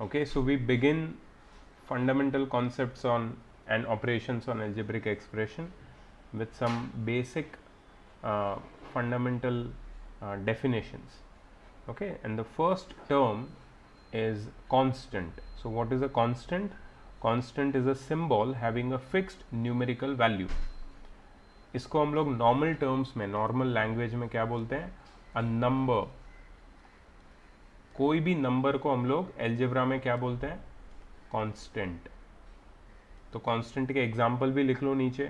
Okay, so we begin fundamental concepts on and operations on algebraic expression with some basic fundamental definitions. Okay, and the first term is constant. So what is a constant? Constant is a symbol having a fixed numerical value. इसको हम लोग normal terms में, normal language में क्या बोलते हैं? A number. कोई भी नंबर को हम लोग एल्जेब्रा में क्या बोलते हैं? कांस्टेंट. तो कांस्टेंट के एग्जांपल भी लिख लो नीचे.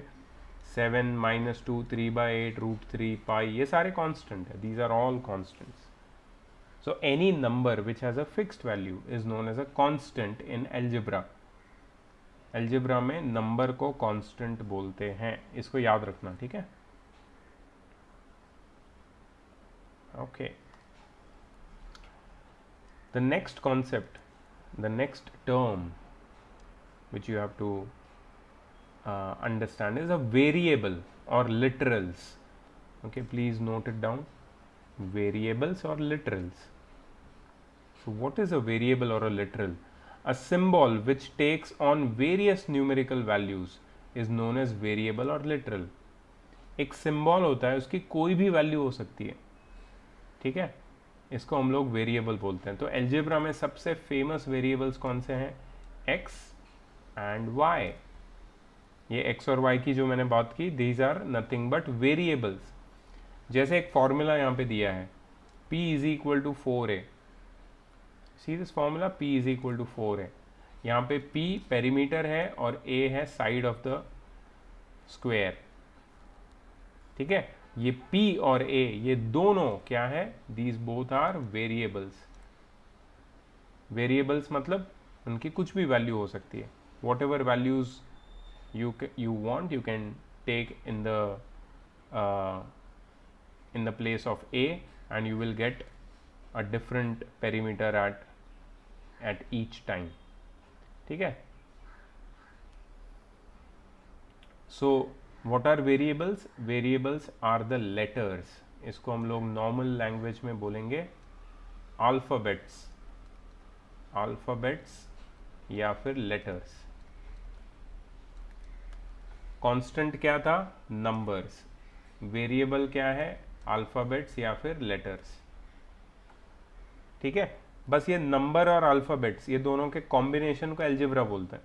7 -2 3/8 √3 पाई, ये सारे कांस्टेंट है. These are all constants. So any number which has a fixed value is known as a constant in algebra. algebra में नंबर को कांस्टेंट बोलते हैं, इसको याद रखना, ठीक है? Okay. The next concept, the next term which you have to understand is a variable or literals. Okay, please note it down. Variables or literals. So what is a variable or a literal? A symbol which takes on various numerical values is known as variable or literal. एक symbol होता है, उसकी कोई भी value हो सकती है, ठीक है? इसको हम लोग वेरिएबल बोलते हैं. तो एल्जेब्रा में सबसे फेमस वेरिएबल्स कौन से हैं? x and y. ये x और y की जो मैंने बात की, these are nothing but variables. जैसे एक फॉर्मूला यहाँ पे दिया है, p = 4a. See this formula, p = 4 है. यहाँ पे p पेरीमीटर है और a है साइड ऑफ द स्क्वायर, ठीक है? ये p और a, ये दोनों क्या है? These both are variables. Variables मतलब उनकी कुछ भी वैल्यू हो सकती है. Whatever values you want, you can take in the place of a, and you will get a different perimeter at each time, ठीक है? So what are variables? Variables are the letters. इसको हम लोग normal language में बोलेंगे alphabets. Alphabets या फिर letters. Constant क्या था? नंबर्स. वेरिएबल क्या है? अल्फाबेट्स या फिर लेटर्स, ठीक है? बस ये नंबर और अल्फाबेट्स, ये दोनों के कॉम्बिनेशन को एल्जेब्रा बोलते हैं.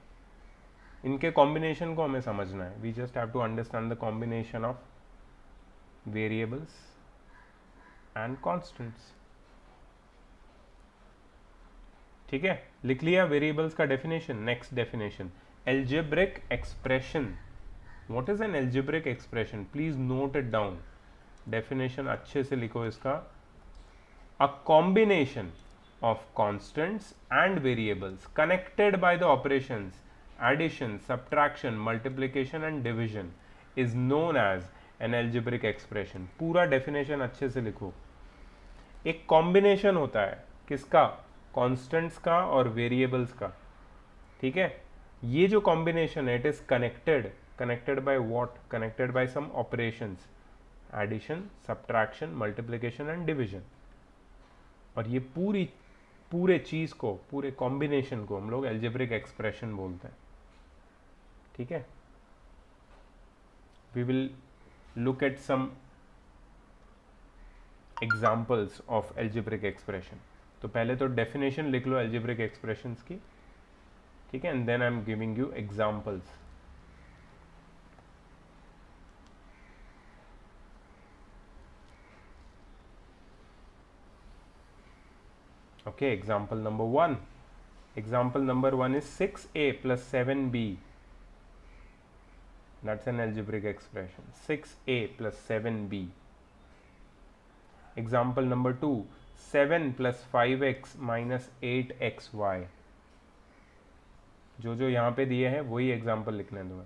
इनके कॉम्बिनेशन को हमें समझना है. We just have to understand the combination of variables and constants, ठीक है? लिख लिया वेरिएबल्स का definition. Next definition, algebraic expression. What is an algebraic expression? Please note it down. Definition अच्छे से लिखो इसका. A combination of constants and variables connected by the operations addition, subtraction, multiplication and division is known as an algebraic expression. पूरा definition अच्छे से लिखो. एक combination होता है किसका? constants का और variables का, ठीक है? ये जो combination है, it is connected by what? Connected by some operations, addition, subtraction, multiplication and division. और ये पूरे चीज को, पूरे कॉम्बिनेशन को हम लोग एल्जेब्रिक एक्सप्रेशन बोलते हैं, ठीक है? We will look at some examples of algebraic expression. तो पहले तो डेफिनेशन लिख लो एल्जेब्रिक एक्सप्रेशंस की, ठीक है? And then I am giving you examples. Okay, example number 1. Example number 1 is 6a plus 7b. That's an algebraic expression. 6a plus 7b. Example number 2, 7 plus 5x minus 8xy. जो यहाँ पे दिए हैं वही example लिखने दो,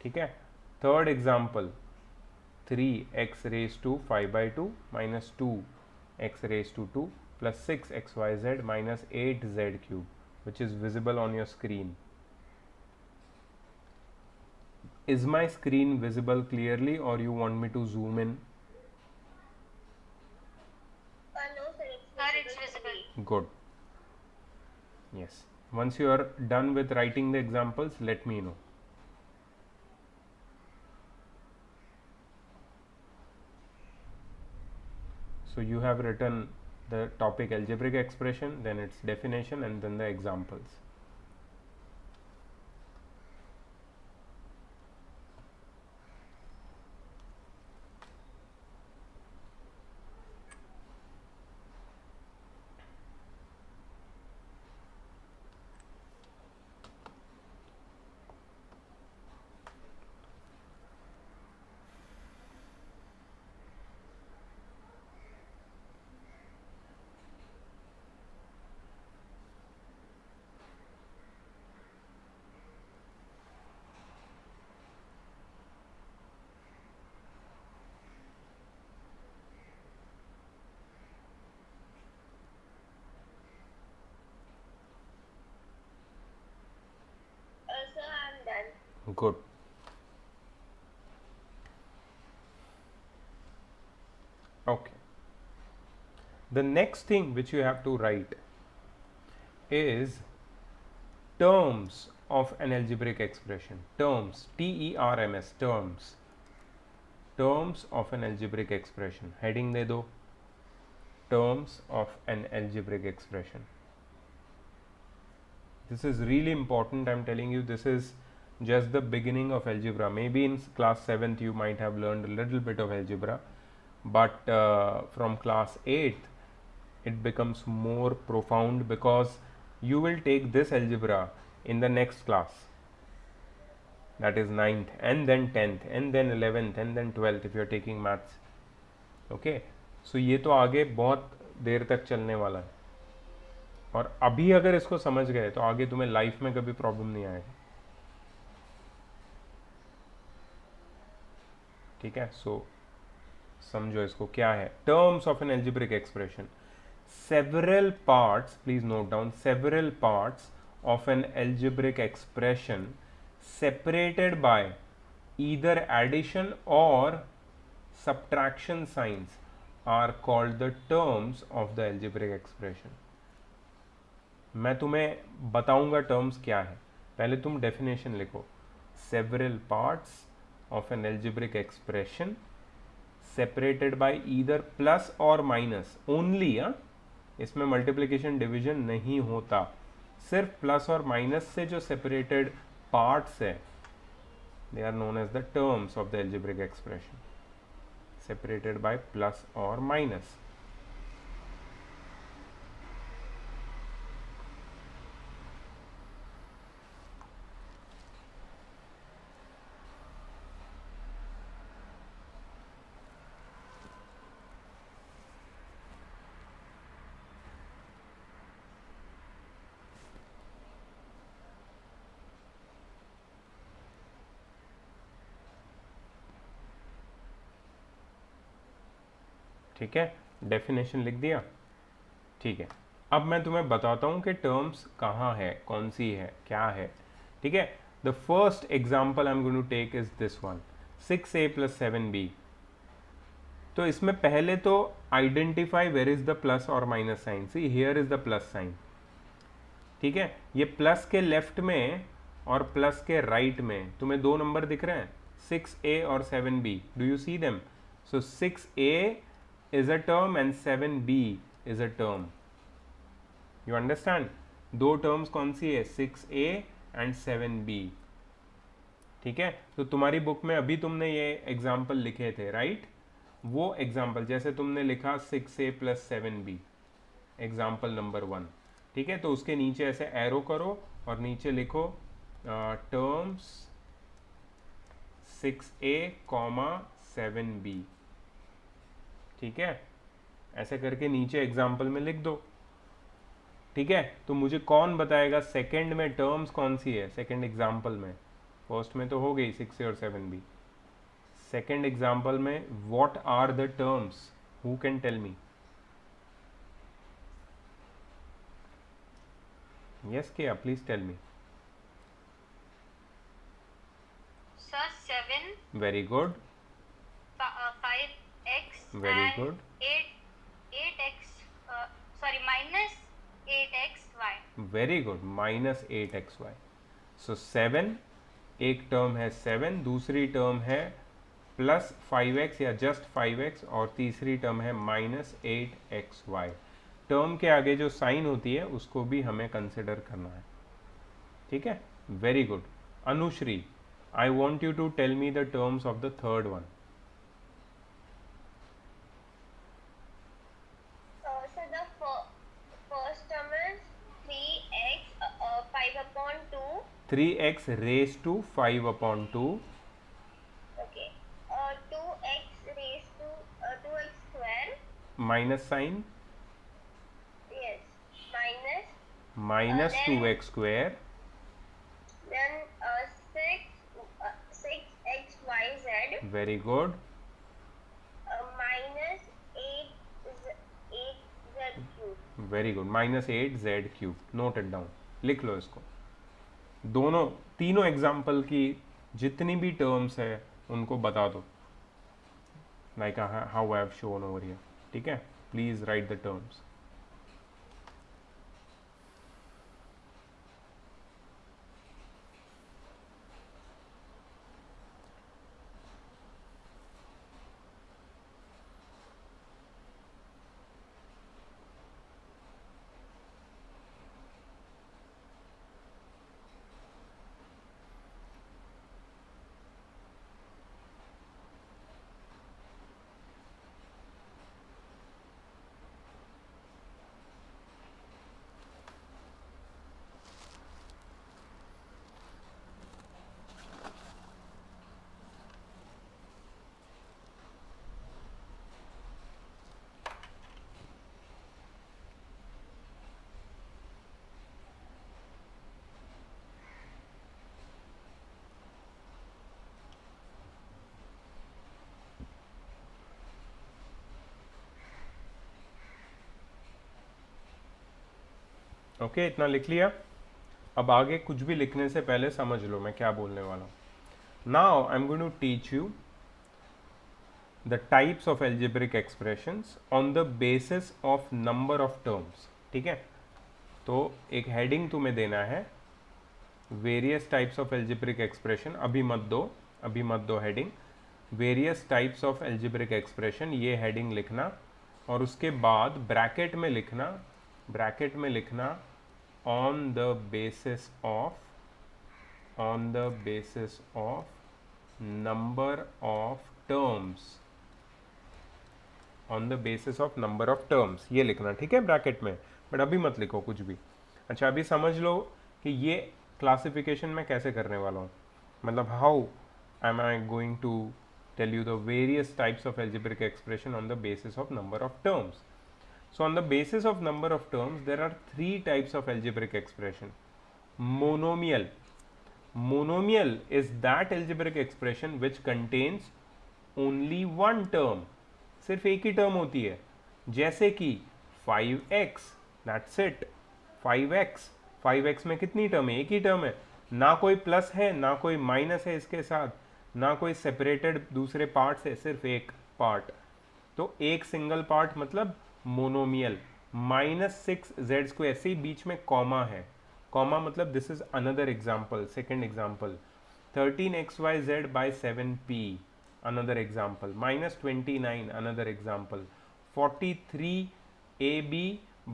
ठीक है? Third example, 3x raised to 5/2 minus 2x raised to 2 plus 6xyz minus 8z cube, which is visible on your screen. Is my screen visible clearly or you want me to zoom in? No, sir, it's visible. Good. Yes. Once you are done with writing the examples, let me know. So you have written the topic algebraic expression, then its definition, and then the examples. Sir, I'm done. Good. Okay. The next thing which you have to write is terms of an algebraic expression. Terms, T-E-R-M-S, terms. Terms of an algebraic expression. Heading de do. Terms of an algebraic expression. This is really important. I'm telling you, this is just the beginning of algebra. Maybe in class 7th you might have learned a little bit of algebra, but from class 8th it becomes more profound because you will take this algebra in the next class, that is 9th, and then 10th, and then 11th, and then 12th if you are taking maths. Okay, so ये तो आगे बहुत देर तक चलने वाला है, और अभी अगर इसको समझ गए तो आगे तुम्हें लाइफ में कभी प्रॉब्लम नहीं आएगा. ठीक है, सो समझो इसको क्या है. Terms of N algebraic expression, several parts, please note down, several parts of an algebraic expression separated by either addition or subtraction signs are called the terms of the algebraic expression. मैं तुम्हें बताऊंगा terms क्या है, पहले तुम definition लिखो. Several parts of N algebraic expression separated bye either plus और minus only. इसमें मल्टीप्लिकेशन डिवीजन नहीं होता, सिर्फ प्लस और माइनस से जो सेपरेटेड पार्ट्स है they are known as the terms of the algebraic expression, separated by plus और माइनस. ठीक है, डेफिनेशन लिख दिया. ठीक है, अब मैं तुम्हें बताता हूं कि टर्म्स कहाँ है, कौन सी है, क्या है. ठीक है, the first example I am going to take is this one, 6a plus 7b. तो इसमें पहले तो identify where is the plus और minus sign. See here is the plus sign. ठीक है, ये प्लस के लेफ्ट में और प्लस के राइट में तुम्हें दो नंबर दिख रहे हैं, 6a और 7b. Do you see them? So 6a is a term and 7b is a term. You understand? दो टर्म्स कौन सी है, 6a and 7b. ठीक है, तो तुम्हारी बुक में अभी तुमने ये एग्जाम्पल लिखे थे, राइट? वो एग्जाम्पल जैसे तुमने लिखा 6a plus 7b, example number 1. ठीक है, तो उसके नीचे ऐसे एरो करो और नीचे लिखो टर्म्स 6a कॉमा 7b. ठीक है, ऐसे करके नीचे एग्जाम्पल में लिख दो. ठीक है, तो मुझे कौन बताएगा सेकंड में टर्म्स कौन सी है, सेकंड एग्जाम्पल में? फर्स्ट में तो हो गई 6a और 7b. सेकंड एग्जाम्पल में what are the terms? Who can tell me? Yes किया, please tell me. Sir, 7, very good, 5x very and good, 8x, minus 8xy. Very good, -8xy। So 7, एक term है 7, दूसरी term है +5x या just 5x, और तीसरी term है -8xy। Term के आगे जो साइन होती है उसको भी हमें कंसिडर करना है, ठीक है। Very good. Anushree, I want you to tell me the terms of the third one. So the first term is 3x 5 upon 2. 3x raise to 5/2 Okay. 2x raised to 2x square. Minus sign Yes. Minus. -2x²। Then 6xyz very good, minus 8z cube. Very good, -8z³। Note it down, लिख लो इसको। दोनों तीनों example की जितनी भी terms है उनको बता दो, like how I have shown over here, ठीक है। Please right the terms. Okay, इतना लिख लिया। अब आगे कुछ भी लिखने से पहले समझ लो मैं क्या बोलने वाला हूँ। Now I am going to teach you the types of algebraic expressions on the basis of number of terms, ठीक है। तो एक हेडिंग तुम्हें देना है, various types of algebraic expression. अभी मत दो heading, various types of algebraic expression, ये हेडिंग लिखना। और उसके बाद ब्रैकेट में लिखना on the basis of number of terms, on the basis of number of terms, ये लिखना, ठीक है, ब्रैकेट में। बट अभी मत लिखो कुछ भी। अच्छा, अभी समझ लो कि ये क्लासिफिकेशन मैं कैसे करने वाला हूँ, मतलब how am I going to tell you the various types of algebraic expression on the basis of number of terms. So on the basis of number of terms, there are three types of algebraic expression. Monomial. Monomial is that algebraic expression which contains only one term. सिर्फ एक ही term होती है, जैसे कि 5x, that's it, 5x में कितनी term है? एक ही टर्म है, ना कोई प्लस है ना कोई माइनस है इसके साथ, ना कोई सेपरेटेड दूसरे पार्ट से, सिर्फ एक पार्ट। तो एक सिंगल पार्ट मतलब मोनोमियल। -6z², से बीच में कॉमा है, कॉमा मतलब this is another example, second example. 13xyz by 7p, another example. -29, another example. 43ab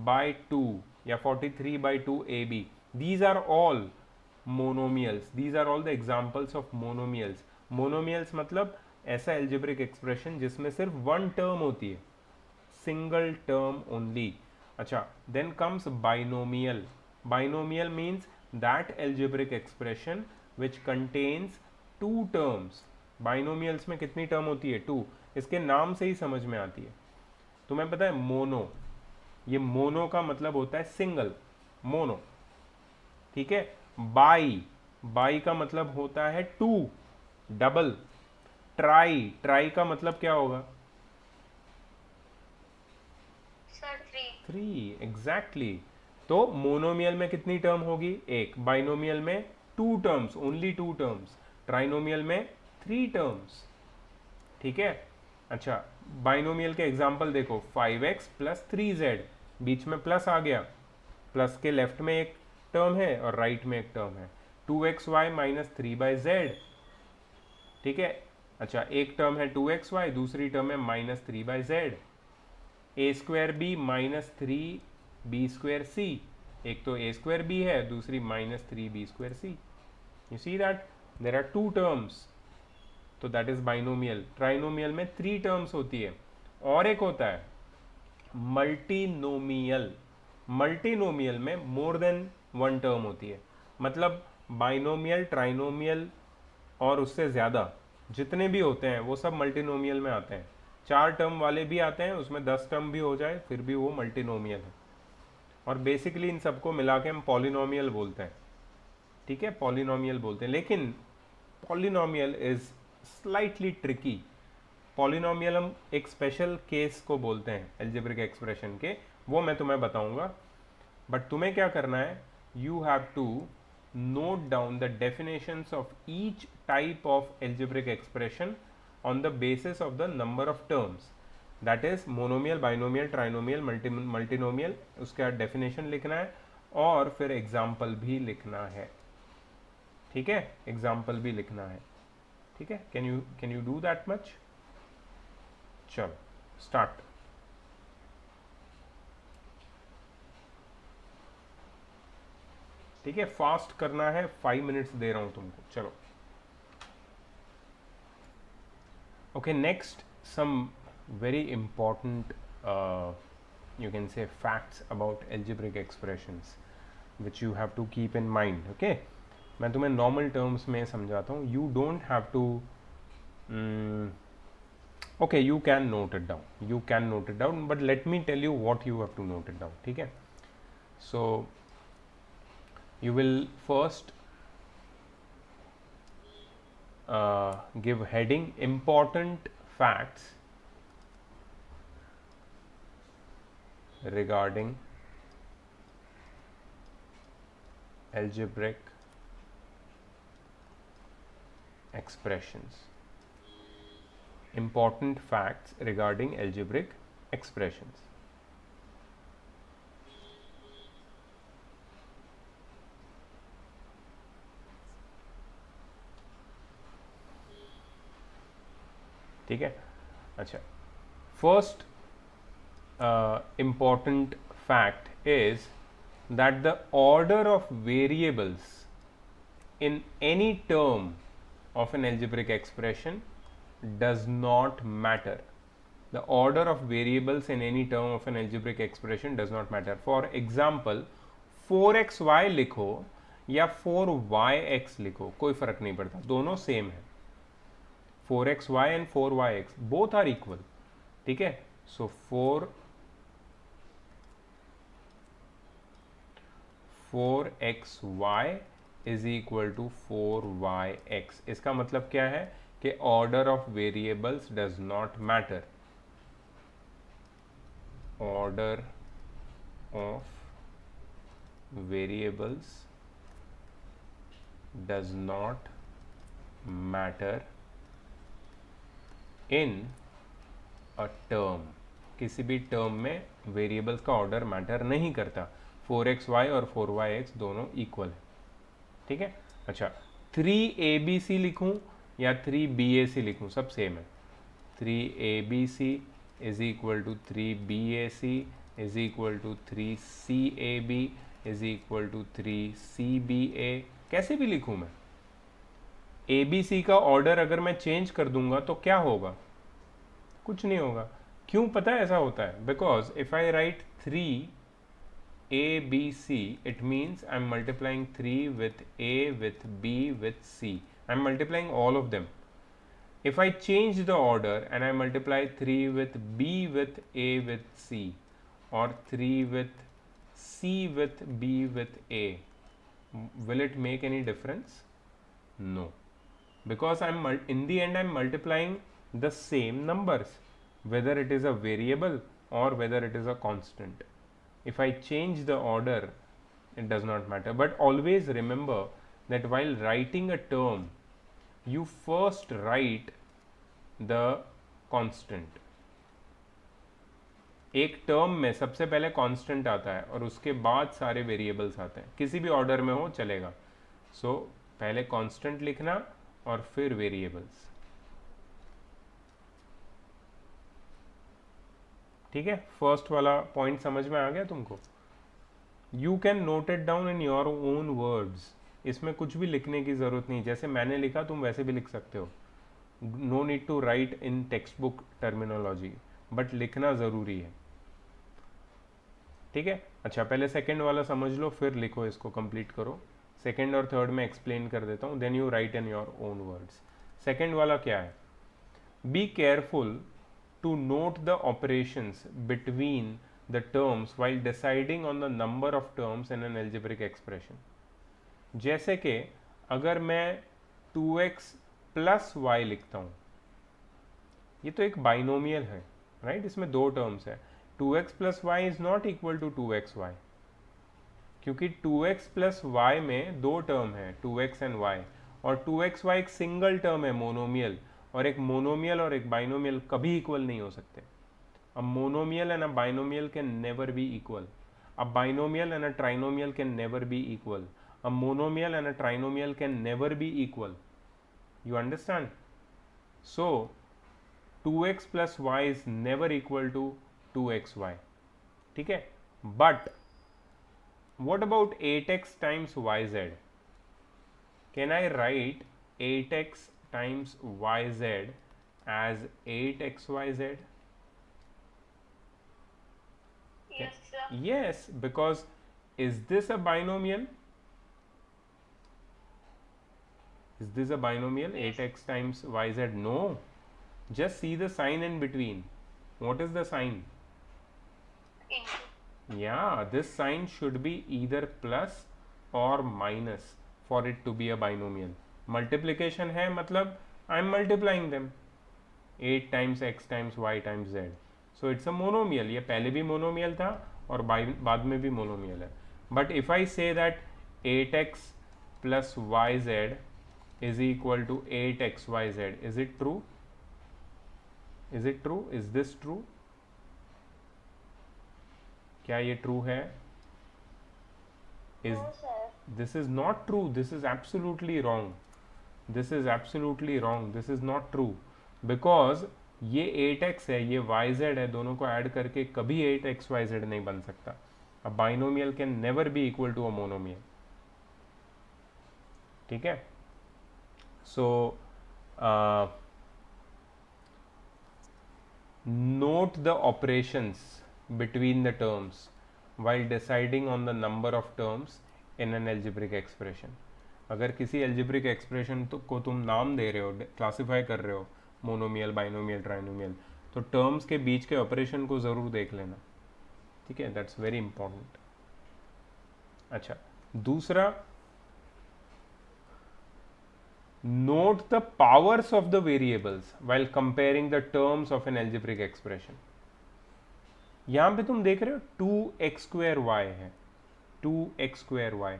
by 2 या 43 by 2ab, these are all monomials, these are all the examples of monomials. monomials मतलब ऐसा algebraic expression जिसमें सिर्फ one term होती है, single term only. अच्छा, then comes binomial. Binomial means that algebraic expression which contains two terms. Binomials में कितनी term होती है? 2। इसके नाम से ही समझ में आती है। तुम्हें पता है मोनो, ये मोनो का मतलब होता है सिंगल, मोनो, ठीक है। बाई का मतलब होता है 2, डबल। ट्राई का मतलब क्या होगा? Sir, 3. 3, एग्जैक्टली। तो मोनोमियल में कितनी टर्म होगी? एक। बाइनोमियल में 2 टर्म्स, ओनली 2 टर्म्स। ट्राइनोमियल में 3 टर्म्स, ठीक है। अच्छा, बाइनोमियल के एग्जांपल देखो, 5x + 3z, बीच में प्लस आ गया, प्लस के लेफ्ट में एक टर्म है और राइट में एक टर्म है, 2xy माइनस 3/z, ठीक है। अच्छा, एक टर्म है 2xy, दूसरी टर्म है minus 3/z, a square b minus 3b²c, एक तो ए स्क्वायर बी है, दूसरी minus 3b²c। You see that there are two terms, तो दैट इज बाइनोमियल। ट्राइनोमियल में 3 टर्म्स होती है, और एक होता है मल्टीनोमियल। मल्टीनोमियल में मोर देन 1 टर्म होती है, मतलब बाइनोमियल, ट्राइनोमियल और उससे ज़्यादा जितने भी होते हैं वो सब मल्टीनोमियल में आते हैं। 4 टर्म वाले भी आते हैं, उसमें 10 टर्म भी हो जाए फिर भी वो मल्टीनोमियल है। और बेसिकली इन सबको मिला के हम पॉलिनोमियल बोलते हैं, ठीक है, पॉलिनोमियल बोलते हैं। लेकिन polynomial is slightly tricky. Polynomial हम एक स्पेशल केस को बोलते हैं एल्जेब्रिक एक्सप्रेशन के, वो मैं तुम्हें बताऊंगा। बट तुम्हें क्या करना है, you have to note down the definitions of each type of algebraic expression on the basis of the number of terms, that is monomial, binomial, trinomial, multinomial। उसका definition लिखना है और फिर example भी लिखना है, ठीक है, example भी लिखना है, ठीक है। can you do that much? चलो start। ठीक है, फास्ट करना है, 5 मिनट्स दे रहा हूं तुमको, चलो। Okay, next some very important you can say facts about algebraic expressions which you have to keep in mind, okay। मैं तुम्हें नॉर्मल टर्म्स में समझाता हूँ, you don't have to okay, you can note it down, you can note it down, but let me tell you what you have to note it down, ठीक है। So you will first give heading important facts regarding algebraic expressions, important facts regarding algebraic expressions। ठीक है, अच्छा, first important fact is that the order of variables in any term of an algebraic expression does not matter। The order of variables in any term of an algebraic expression does not matter। For example, 4xy लिखो या 4yx लिखो, कोई फर्क नहीं पड़ता, दोनों same है। 4xy and 4yx both are equal, ठीक है। So 4xy is equal to 4yx। इसका मतलब क्या है कि order of variables does not matter, order of variables does not matter in a term. किसी भी टर्म में वेरिएबल्स का ऑर्डर मैटर नहीं करता। 4xy और 4yx दोनों इक्वल है, ठीक है। अच्छा, 3abc लिखूं या 3bac लिखूं, सब सेम है। 3abc is equal to 3bac is equal to 3cab is equal to 3cba। कैसे भी लिखूं मैं, abc का ऑर्डर अगर मैं चेंज कर दूंगा तो क्या होगा, कुछ नहीं होगा। क्यों पता है ऐसा होता है? Because if I right 3abc it means I'm multiplying 3 with a with b with c, I'm multiplying all of them। if I change the order and I multiply 3 with b with a with c or 3 with c with b with a, will it make any difference? No, because in the end I'm multiplying the same numbers, whether it is a variable or whether it is a constant। if I change the order, it does not matter। but always remember that while writing a term, you first write the constant, एक term में सबसे पहले constant आता है और उसके बाद सारे वेरिएबल्स आते हैं, किसी भी ऑर्डर में हो चलेगा। सो पहले कांस्टेंट लिखना और फिर वेरिएबल्स। ठीक है, फर्स्ट वाला पॉइंट समझ में आ गया तुमको? You can note it down in your own words, इसमें कुछ भी लिखने की ज़रूरत नहीं, जैसे मैंने लिखा तुम वैसे भी लिख सकते हो। No need to write in text book terminology, but लिखना ज़रूरी है। ठीक है, अच्छा पहले सेकंड वाला समझ लो फिर लिखो, इसको कंप्लीट करो। सेकंड और थर्ड में एक्सप्लेन कर देता हूँ, then you write in your own words. Second वाला क्या है? Be careful to note the operations between the terms while deciding on the number of terms in an algebraic expression। जैसे कि अगर मैं 2x प्लस वाई लिखता हूँ, ये तो एक बाइनोमियल है, राइट? इसमें दो टर्म्स है। 2x plus y is not equal to 2xy, क्योंकि 2x प्लस वाई में दो टर्म है, 2x एंड y, और 2xy एक सिंगल टर्म है, मोनोमियल। और एक मोनोमियल और एक बाइनोमियल कभी इक्वल नहीं हो सकते। A monomial and a binomial can never be equal. A binomial and a trinomial can never be equal. A monomial and a trinomial can never be equal. You understand? So 2x plus y is never equal to 2xy. ठीक है? But what about 8x times yz? Can I write 8x times yz as 8xyz? Yes, sir. Yes, because is this a binomial? Is this a binomial? Yes. 8x times yz? No. Just see the sign in between. What is the sign? Into. Yeah, this sign should be either plus or minus for it to be a binomial. Multiplication है मतलब I am multiplying them. 8 times x times y times z. So it's a monomial. ये पहले भी monomial था और बाद में भी monomial है. But if I say that 8x plus yz is equal to 8xyz, is it true? Is it true? Is this true? क्या ये true है? Is No, sir. this is not true? This is absolutely wrong. This is absolutely wrong. This is not true because ये 8x है, ये yz है, दोनों को add करके कभी 8xyz नहीं बन सकता। A binomial can never be equal to a monomial. ठीक है? So note the operations between the terms while deciding on the number of terms in an algebraic expression. अगर किसी algebraic expression को तुम नाम दे रहे हो, क्लासीफाई कर रहे हो, मोनोमियल, बाइनोमियल, ट्राइनोमियल, तो टर्म्स के बीच के ऑपरेशन को ज़रूर देख लेना। ठीक है, दैट्स वेरी इंपॉर्टेंट। अच्छा, दूसरा, note the powers of the variables while comparing the terms of an algebraic expression। यहां पे तुम देख रहे हो 2x स्क्वायर y है, 2x स्क्वायर y,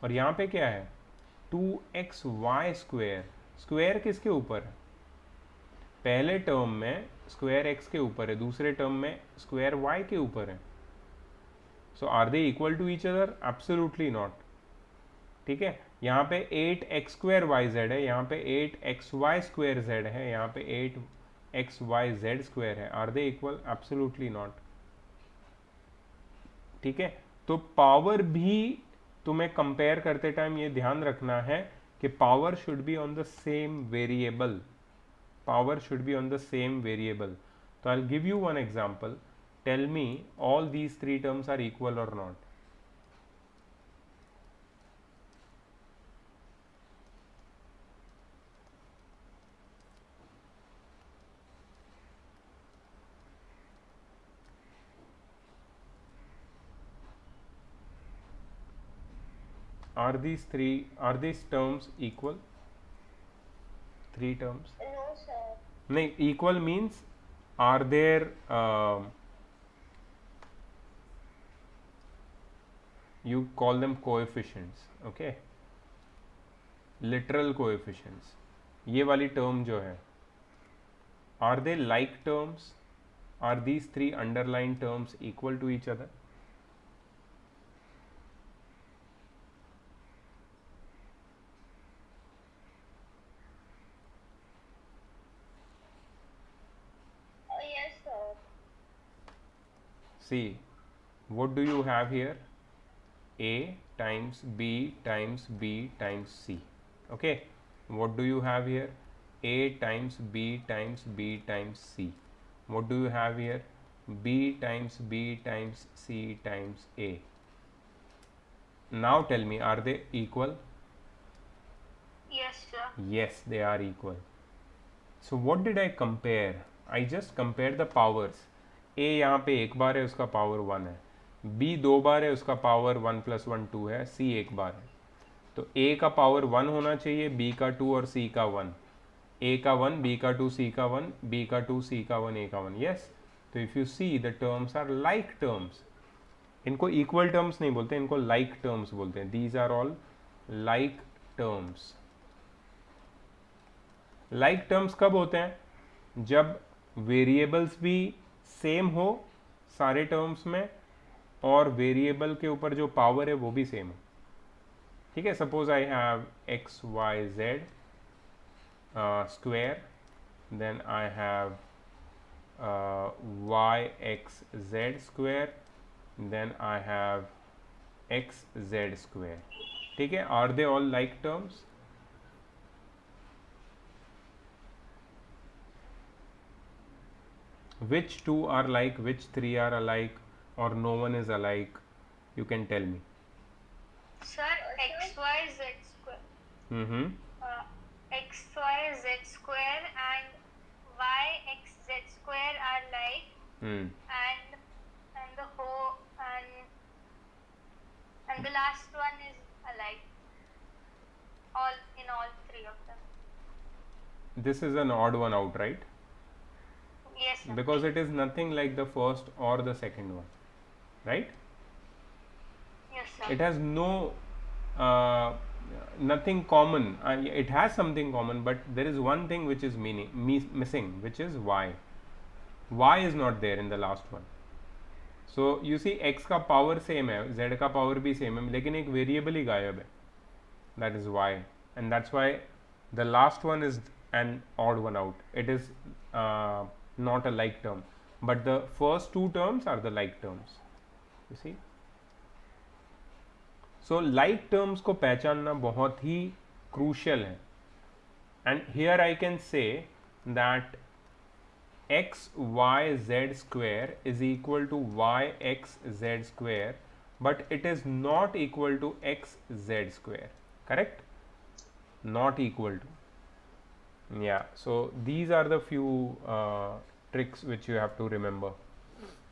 और यहां पे क्या है 2xy स्क्वायर। स्क्वायर किसके ऊपर है? पहले टर्म में स्क्वायर x के ऊपर है, दूसरे टर्म में स्क्वायर y के ऊपर है। So are they equal to each other? Absolutely not. ठीक है, यहाँ पे 8x स्क्वायर वाई जेड है, यहाँ पे 8xy स्क्वायर जेड है, यहाँ पे 8xyz स्क्वायर है। Are they equal? Absolutely not. ठीक है, तो पावर भी तुम्हें कंपेयर करते टाइम ये ध्यान रखना है कि power should be on the same variable. Power should be on the same variable. तो I will give you one example. Tell me all these three terms are equal और not? Are these terms equal? Three terms? No, sir. नहीं, equal means are there you call them coefficients, okay? Literal coefficients. ये वाली term जो है, are they like terms? Are these three underlying terms equal to each other? Yes, sir. See, what do you have here? A times B times B times C. Okay, what do you have here? A times B times B times C. What do you have here? B times B times C times A. Now tell me, are they equal? Yes, sir. Yes, they are equal. So what did I compare? I just compared the powers. A यहाँ पे एक बार है, उसका power 1 है. B दो बार है, उसका power 1 + 1 2 है. C एक बार है. तो A का पावर 1 होना चाहिए, B का 2 और C का 1. A का 1, B का 2, C का 1, B का 2, C का 1, A का 1. Yes. तो if you see the terms are like terms. इनको equal terms नहीं बोलते, इनको like terms बोलते हैं. These are all like terms. Like terms कब होते हैं? जब वेरिएबल्स भी सेम हो सारे टर्म्स में, और वेरिएबल के ऊपर जो पावर है वो भी सेम हो. ठीक है, suppose I have x y z square, then I have y x z square, then I have x z square. ठीक है, are they all like terms? Which two are like, which three are alike, or no one is alike? You can tell me. Sir, XYZ square. Mm-hmm. XYZ square and YXZ square are like, Hmm. and the whole and the last one is alike. All three of them. This is an odd one out, right? Yes, sir. Because it is nothing like the first or the second one, right? Yes, sir. It has no uh, nothing common. It has something common, but there is one thing which is missing, which is y. Y is not there in the last one. So you see, x का power same है, z का power भी same है, लेकिन एक variable ही गायब है. That is y, and that's why the last one is an odd one out. It is not a like term, but the first two terms are the like terms. You see, so like terms को पहचानना बहुत ही crucial है. And here I can say that x y z square is equal to y x z square, but it is not equal to x z square. Correct? Not equal to. Yeah, so these are the few tricks which you have to remember.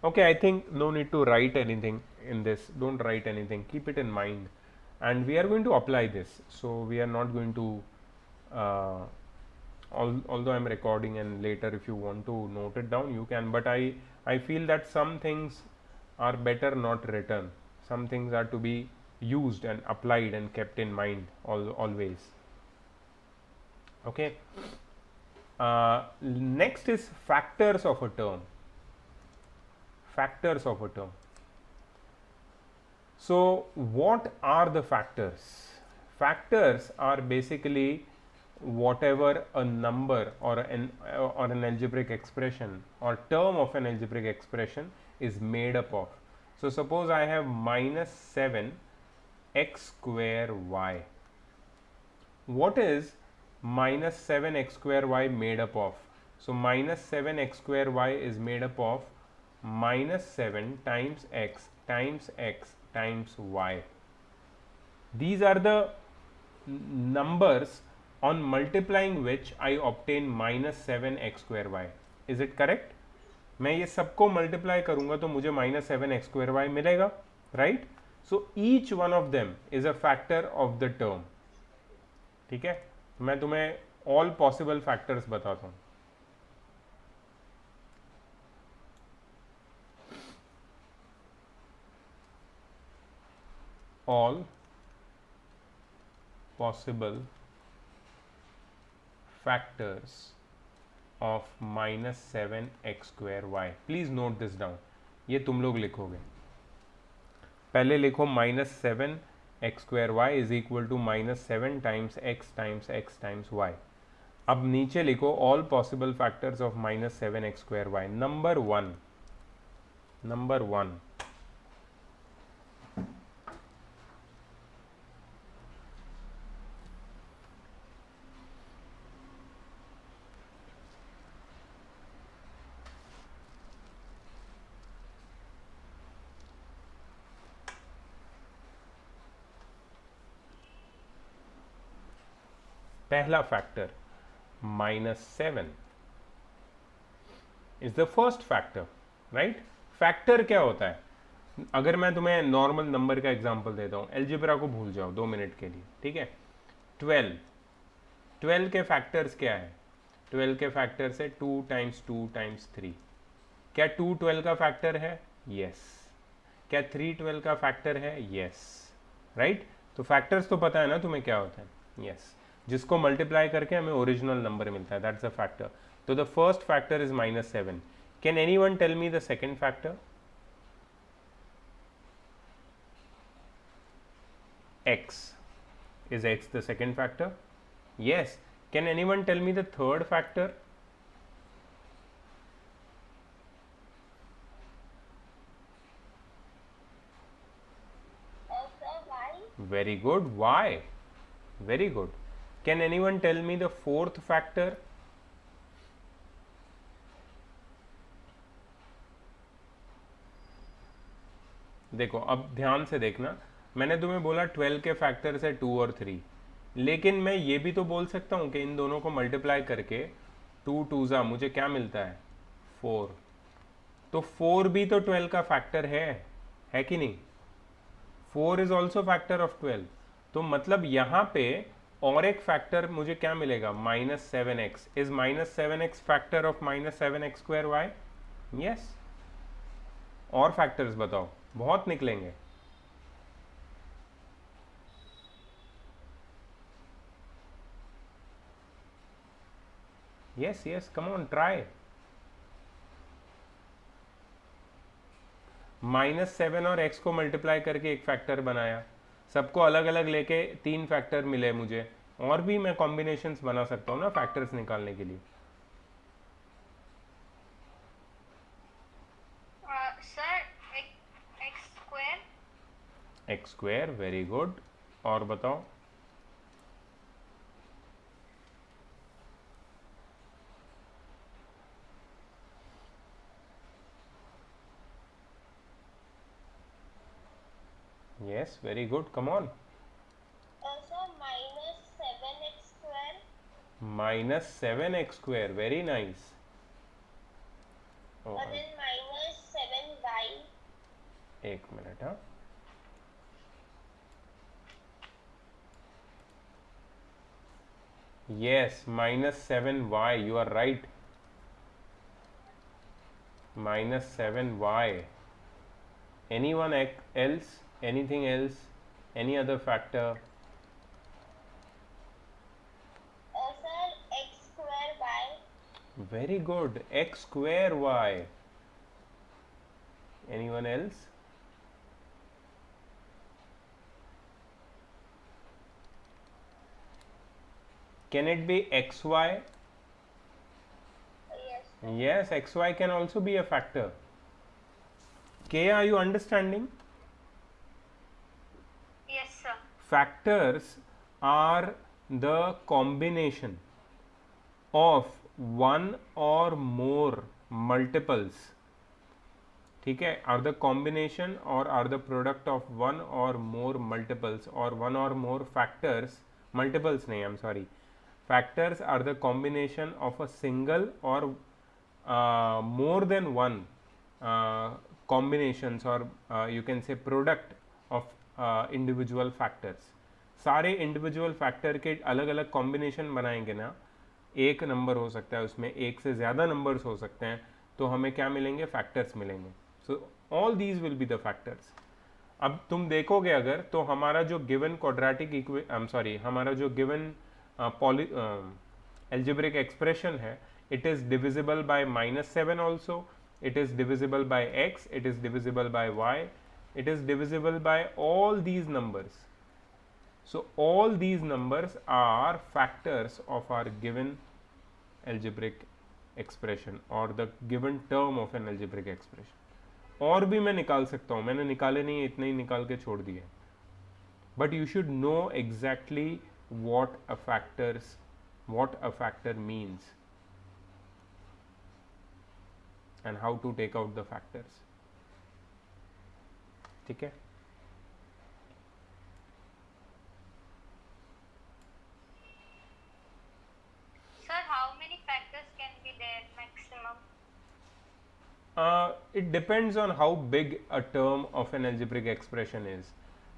Okay, I think no need to write anything in this. Don't write anything, keep it in mind, and we are going to apply this. So we are not going to although I'm recording, and later if you want to note it down you can, but I feel that some things are better not written. Some things are to be used and applied and kept in mind always. Okay. Next is factors of a term. Factors of a term. So what are the factors? Factors are basically whatever a number or an algebraic expression or term of an algebraic expression is made up of. So suppose I have -7 x square y. What is -7 x square y made up of? So -7 x square y is made up of -7 times x times y. These are the numbers on multiplying which I obtain -7 x square y. Is it correct? मैं ये सबको multiply करूंगा तो मुझे -7 x square y मिलेगा, right? So each one of them is a factor of the term. ठीक है, मैं तुम्हें ऑल पॉसिबल फैक्टर्स बताता हूं. all possible factors of -7x²y। Please note this down, ये तुम लोग लिखोगे। पहले लिखो -7x² is equal to -7 times x times x times y। अब नीचे लिखो all possible factors of -7x²y। Number one पहला factor -7 is the first factor, right. Factor क्या होता है? अगर मैं तुम्हें नॉर्मल नंबर का एग्जांपल देता हूं, एलजेब्रा को भूल जाओ 2 मिनट के लिए, ठीक है। 12 के फैक्टर्स क्या है? 12 के फैक्टर्स है 2 टाइम्स 2 टाइम्स 3। क्या 2 12 का फैक्टर है? यस। क्या 3 12 का फैक्टर है? Yes, right. तो फैक्टर्स तो पता है ना तुम्हें क्या होता है? यस। जिसको मल्टीप्लाई करके हमें ओरिजिनल नंबर मिलता है, दैट्स द फैक्टर। तो the first factor is -7। Can anyone tell me the second factor? x. Is x the second factor? Yes. Can anyone tell me the third factor? Also y. Very good. Y. Very good. Can anyone tell me the fourth factor? देखो अब ध्यान से देखना, मैंने तुम्हें बोला 12 के factors है 2 और 3, लेकिन मैं ये भी तो बोल सकता हूँ कि इन दोनों को मल्टीप्लाई करके 2 2 मुझे क्या मिलता है? 4। तो 4 भी तो 12 का फैक्टर है कि नहीं? 4 इज ऑल्सो फैक्टर ऑफ 12। तो मतलब यहाँ पे और एक फैक्टर मुझे क्या मिलेगा? -7x। Is -7x factor of -7x²y? Yes. और फैक्टर्स बताओ, बहुत निकलेंगे। Yes yes, come on try. -7 और x को मल्टीप्लाई करके एक फैक्टर बनाया, सबको अलग अलग लेके 3 फैक्टर मिले मुझे। और भी मैं कॉम्बिनेशंस बना सकता हूँ ना फैक्टर्स निकालने के लिए। Sir, x square. x², very good. और बताओ। Yes, very good, come on. Also -7x square. -7x², very nice. And then -7y. एक मिनट, हाँ। Yes, -7y, you are right. -7y. Anyone else? Anything else? Any other factor? Sir, x square y. Very good. x²y. Anyone else? Can it be xy? Yes. Yes, xy can also be a factor. K, are you understanding? Yes, sir. Factors are the combination of one or more multiples, ठीक है, are the combination or are the product of one or more multiples or one or more factors. Multiples नहीं, I'm sorry, factors are the combination of a single or more than one combinations or you can say product of individual factors. सारे individual factor के अलग अलग combination बनाएंगे ना, एक number हो सकता है उसमें, एक से ज़्यादा नंबर्स हो सकते हैं, तो हमें क्या मिलेंगे? फैक्टर्स मिलेंगे। So all these will be the factors. अब तुम देखोगे अगर, तो हमारा जो गिवन क्वाड्रेटिक हमारा जो गिवन एल्जेब्रिक एक्सप्रेशन है, it is divisible by -7 also, it is divisible by x, it is divisible by y, it is divisible by all these numbers. So all these numbers are factors of our given algebraic expression or the given term of an algebraic expression. और भी मैं निकाल सकता हूँ, मैंने निकाले नहीं, इतने ही निकाल के छोड़ दिए. But you should know exactly what a factor means and how to take out the factors. ठीक है? Sir, how many factors can be there maximum? It depends on how big a term of an algebraic expression is.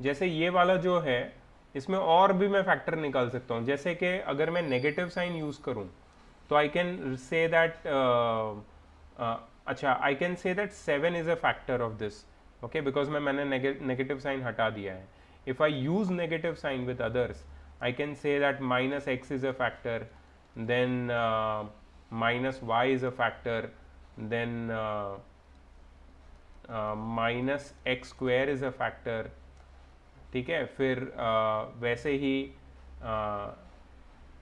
जैसे ये वाला जो है, इसमें और भी मैं फैक्टर निकाल सकता हूँ. जैसे कि अगर मैं नेगेटिव साइन यूज करूँ तो आई कैन से दैट अच्छा, I can say that 7 is a factor of this. Okay, because मैंने नेगेटिव साइन हटा दिया है. If I use negative sign with others, I can say that -x is a factor, then -y is a factor, then -x² is a factor. ठीक है, फिर वैसे ही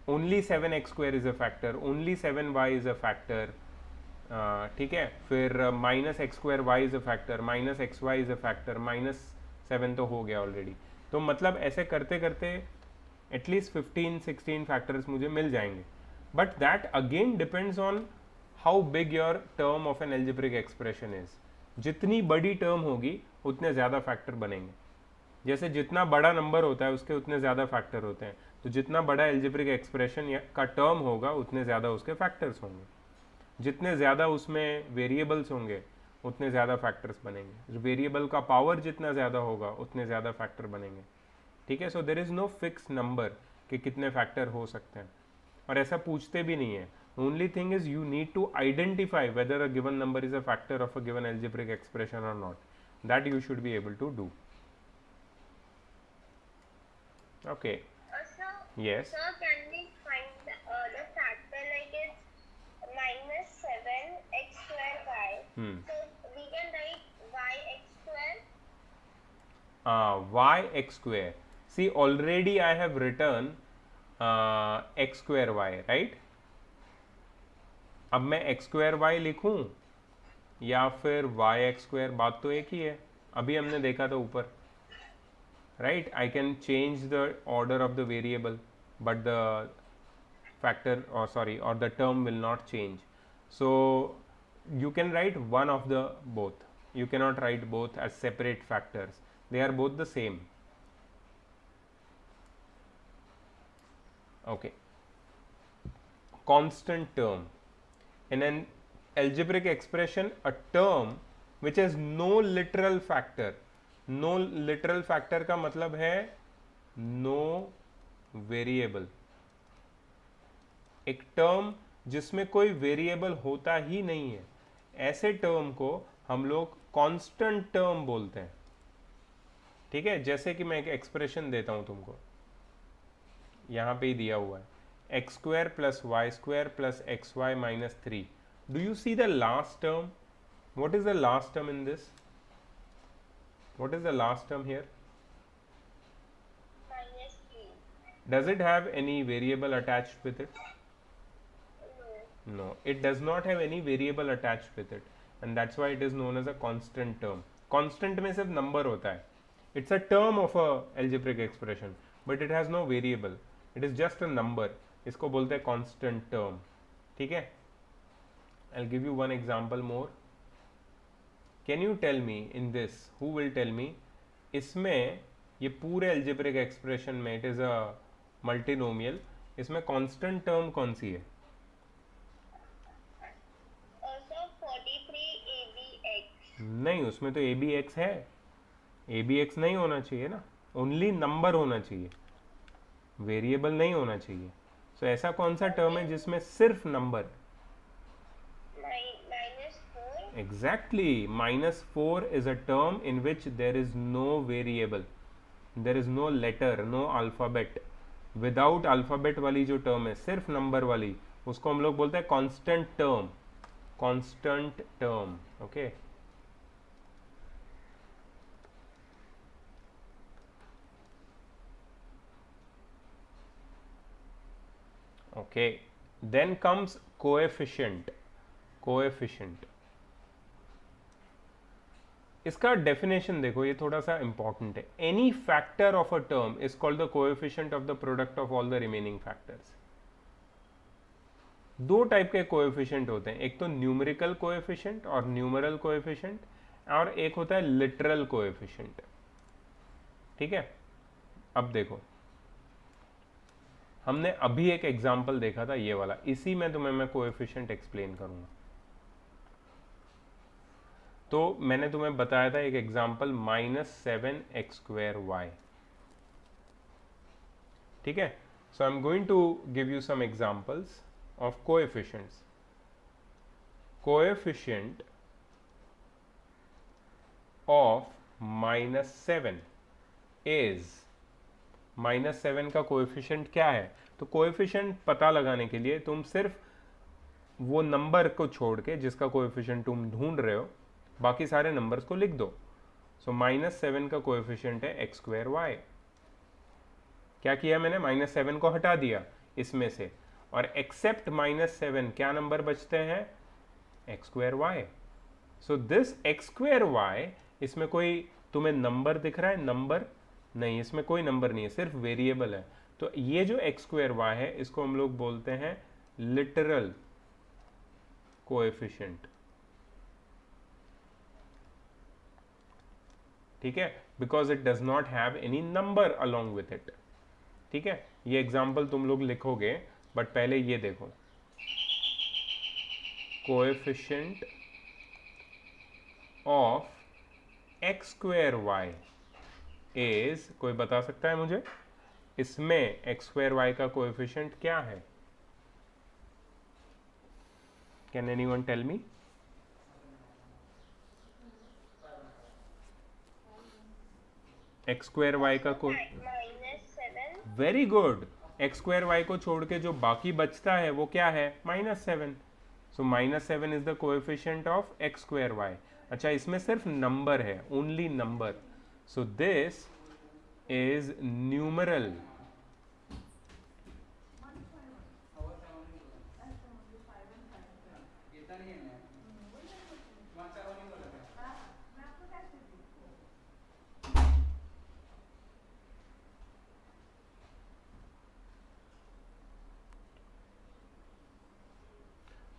only 7x² is a factor, only 7y is a factor. ठीक है, फिर -x²y is a factor, -xy is a factor, -7 तो हो गया ऑलरेडी. तो मतलब ऐसे करते करते एटलीस्ट 15-16 फैक्टर्स मुझे मिल जाएंगे. But that again depends on how big your term of N algebraic expression is. जितनी बड़ी टर्म होगी उतने ज़्यादा फैक्टर बनेंगे. जैसे जितना बड़ा नंबर होता है उसके उतने ज़्यादा फैक्टर होते हैं, तो जितना बड़ा एल्जेब्रिक एक्सप्रेशन का टर्म होगा उतने ज़्यादा उसके फैक्टर्स होंगे. जितने ज़्यादा उसमें वेरिएबल्स होंगे उतने ज़्यादा फैक्टर्स बनेंगे. वेरिएबल का पावर जितना ज़्यादा होगा उतने ज़्यादा फैक्टर बनेंगे. ठीक है, so there is no fix number कि कितने फैक्टर हो सकते हैं, और ऐसा पूछते भी नहीं है. Only thing is you need to identify whether a given number is a factor of a given algebraic expression or not. That you should be able to do. Okay. Sir, Yes. sir, can we find the factor like it's -7x²y? So we can write yx². See, already I have written x²y, right? अब मैं x²y लिखूं या फिर yx², बात तो एक ही है, अभी हमने देखा था ऊपर, right. I can change the order of the variable but the factor or the term will not change. So you can write one of the both. You cannot write both as separate factors. They are both the same. Okay. Constant term. In an algebraic expression, a term which has no literal factor. No literal factor का मतलब है no variable. एक term जिसमें कोई variable होता ही नहीं है, ऐसे टर्म को हम लोग कांस्टेंट टर्म बोलते हैं. ठीक है, जैसे कि मैं एक एक्सप्रेशन देता हूं तुमको, यहां पे ही दिया हुआ है x² + y² + xy - 3. Do you see the last term? What is the last term in this? What is the last term here? -3. Does it have any variable attached with it? No, it does not have any variable attached with it, and that's why it is known as a constant term. Constant में सिर्फ number होता है. It's a term of a algebraic expression, but it has no variable. It is just a number. इसको बोलते हैं constant term. ठीक है? I'll give you one example more. Can you tell me in this? Who will tell me? इसमें ये पूरे algebraic expression में it is a multinomial. इसमें constant term कौन सी है? Also 43 ABX. नहीं, उसमें तो ए बी एक्स है. ए बी एक्स नहीं होना चाहिए ना, ओनली नंबर होना चाहिए, वेरिएबल नहीं होना चाहिए. सो ऐसा कौन सा टर्म है जिसमें सिर्फ नंबर? -4. Exactly, -4 is a term in which there is no variable, there is no letter, no alphabet. Without alphabet वाली जो टर्म है, सिर्फ नंबर वाली, उसको हम लोग बोलते हैं constant term, constant term. Okay, okay, then comes coefficient. Coefficient, इसका डेफिनेशन देखो, ये थोड़ा सा इंपॉर्टेंट है। Any factor of a term is called the coefficient of the product of all the remaining factors. दो टाइप के कोएफिशिएंट होते हैं, एक तो न्यूमेरिकल कोएफिशिएंट और न्यूमरल कोएफिशिएंट, और एक होता है लिटरल कोएफिशिएंट। ठीक है, अब देखो, हमने अभी एक एग्जांपल देखा था ये वाला, इसी में तुम्हें मैं कोएफिशिएंट एक्सप्लेन करूंगा। तो मैंने तुम्हें बताया था एक एग्जांपल -7x²y। ठीक है, so I am going to give you some examples of coefficients. Coefficient of -7 is, -7 का कोएफिशिएंट क्या है? तो कोएफिशिएंट पता लगाने के लिए तुम सिर्फ वो नंबर को छोड़ के जिसका कोएफिशिएंट तुम ढूंढ रहे हो, बाकी सारे नंबर्स को लिख दो। सो -7 का कोएफिशिएंट है x²y। क्या किया मैंने? -7 को हटा दिया इसमें से, और एक्सेप्ट -7 क्या नंबर बचते हैं? x²y। सो दिस x²y, इसमें कोई तुम्हें नंबर दिख रहा है? नंबर नहीं, इसमें कोई नंबर नहीं है, सिर्फ वेरिएबल है। तो ये जो x²y है, इसको हम लोग बोलते हैं लिटरल कोएफिशिएंट। ठीक है, because it does not have any number along with it. ठीक है, ये एग्जाम्पल तुम लोग लिखोगे, बट पहले ये देखो, कोएफिशिएंट ऑफ x²y इज, कोई बता सकता है मुझे इसमें x²y का कोएफिशिएंट क्या है? Can anyone tell me? x²y का को, -7. वेरी गुड, x²y को छोड़ के जो बाकी बचता है वो क्या है? -7। सो -7 is the coefficient of x²y। अच्छा, इसमें सिर्फ नंबर है, only number. So this is numeral.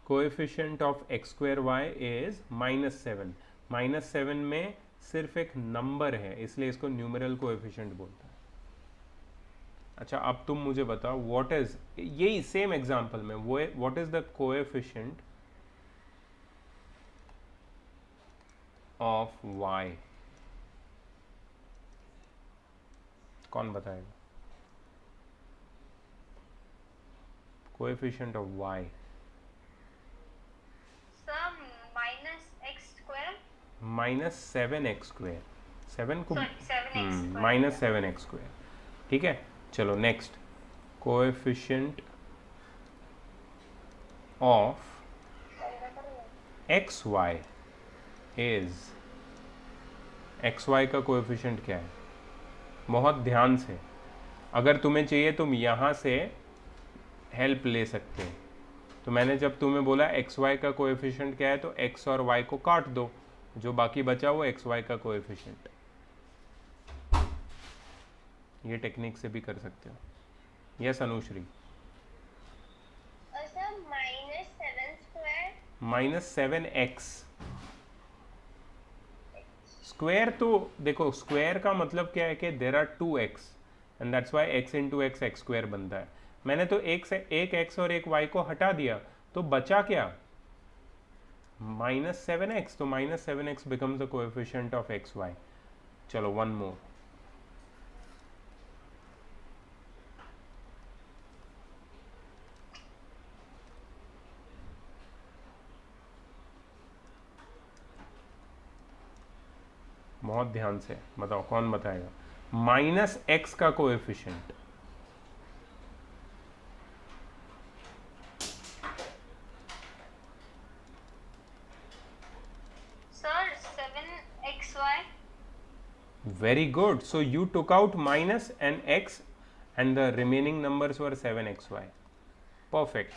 Coefficient of x²y is -7। -7 में सिर्फ एक नंबर है, इसलिए इसको न्यूमेरल कोएफिशिएंट बोलता है। अच्छा, अब तुम मुझे बताओ, व्हाट इज, यही सेम एग्जांपल में वो, what is the coefficient of y? कौन बताएगा? Coefficient of y -7x²। 7 को, 7x²। ठीक है, चलो next, coefficient of xy is, xy का कोएफिशिएंट क्या है? बहुत ध्यान से, अगर तुम्हें चाहिए तुम यहाँ से हेल्प ले सकते हो। तो मैंने जब तुम्हें बोला xy का कोएफिशिएंट क्या है, तो x और y को काट दो, जो बाकी बचा वो xy का कोएफिशिएंट। ये टेक्निक से भी कर सकते हो। यस अनुश्री? -7x square. तो देखो, स्क्वायर का मतलब क्या है कि there are 2x and that's y x into x x² बनता है। मैंने तो एक x और एक y को हटा दिया, तो बचा क्या? -7x। तो -7x becomes the coefficient of xy। चलो वन मोर, बहुत ध्यान से बताओ, कौन बताएगा? -x का coefficient. Very good. So you took out minus and x and the remaining numbers were 7xy. Perfect.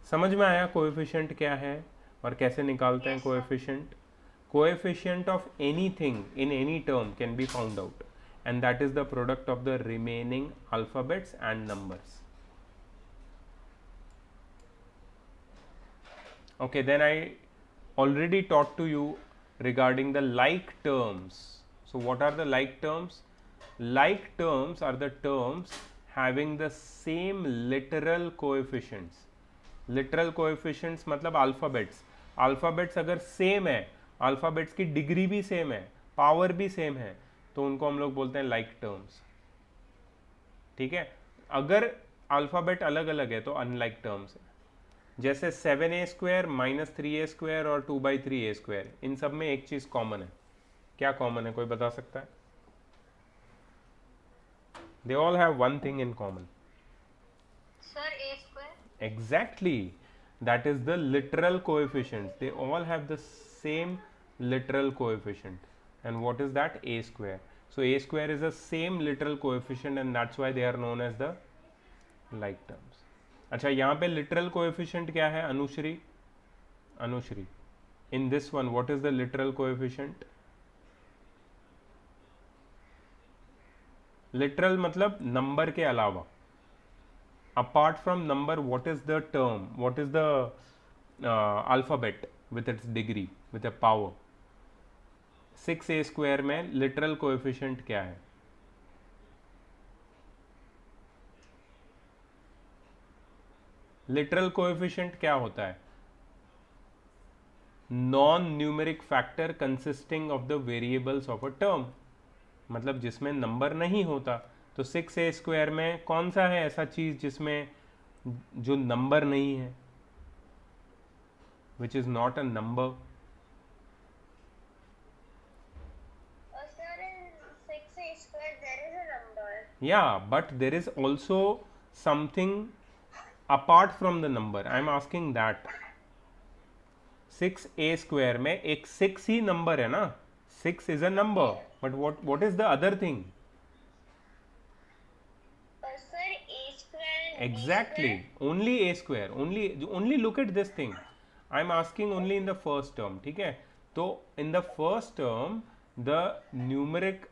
समझ में आया कोएफिशिएंट क्या है और कैसे निकालते हैं coefficient? Coefficient of anything in any term can be found out and that is the product of the remaining alphabets and numbers. Okay, then I already taught to you regarding the like terms. So what are the like terms? Like terms are the terms having the same literal coefficients. Literal coefficients मतलब alphabets. Alphabets अगर same है, alphabets की degree भी same है, power भी same है, तो उनको हम लोग बोलते हैं लाइक टर्म्स. ठीक है. अगर अल्फाबेट अलग अलग है तो अनलाइक टर्म्स है. जैसे 7a² माइनस 3a² और 2/3a², इन सब में एक चीज कॉमन है. क्या कॉमन है, कोई बता सकता है? They all have one thing in common. Sir a². Exactly, that is the literal coefficients. They all have the same literal coefficient. And what is that? a². So a² is the same literal coefficient and that's why they are known as the like terms. अच्छा, यहाँ पे literal coefficient क्या है? Anushree, Anushree, in this one what is the literal coefficient? literal मतलब number के अलावा. Apart from number, what is the term? What is the alphabet with its degree, with a power? 6a² में literal coefficient क्या है? literal coefficient क्या होता है? Non numeric factor consisting of the variables of a term. मतलब जिसमें number नहीं होता. तो 6a² में कौन सा है ऐसा चीज जिसमें जो नंबर नहीं है, which is not a number? Sir, in 6a² there is a number. Yeah, but there is also something apart from the number. I am asking that. 6a² में एक 6 ही नंबर है ना. 6 is a number, but what is the other thing? Sir, a² and Exactly, only a². Only look at this thing. I am asking only in the first term. ठीक है. तो in the first term the numeric,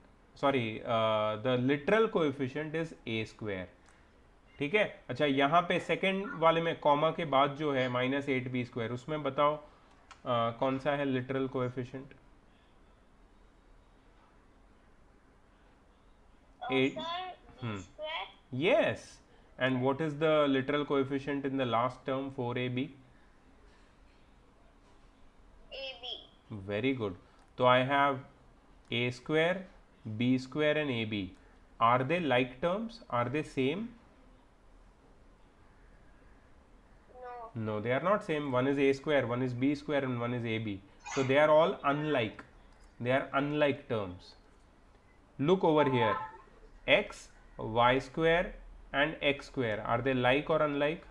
the literal coefficient is a². ठीक है. अच्छा, यहाँ पे second वाले में कॉमा के बाद जो है -8b², उसमें बताओ कौन सा है literal coefficient? 8. b². Yes. And what is the literal coefficient in the last term? 4ab. ab. Very good. So I have a², b² and ab. Are they like terms? Are they same? No, they are not same. One is a², one is b² and one is ab. So they are all unlike. They are unlike terms. Look over here. X, y² and x². Are they like or unlike?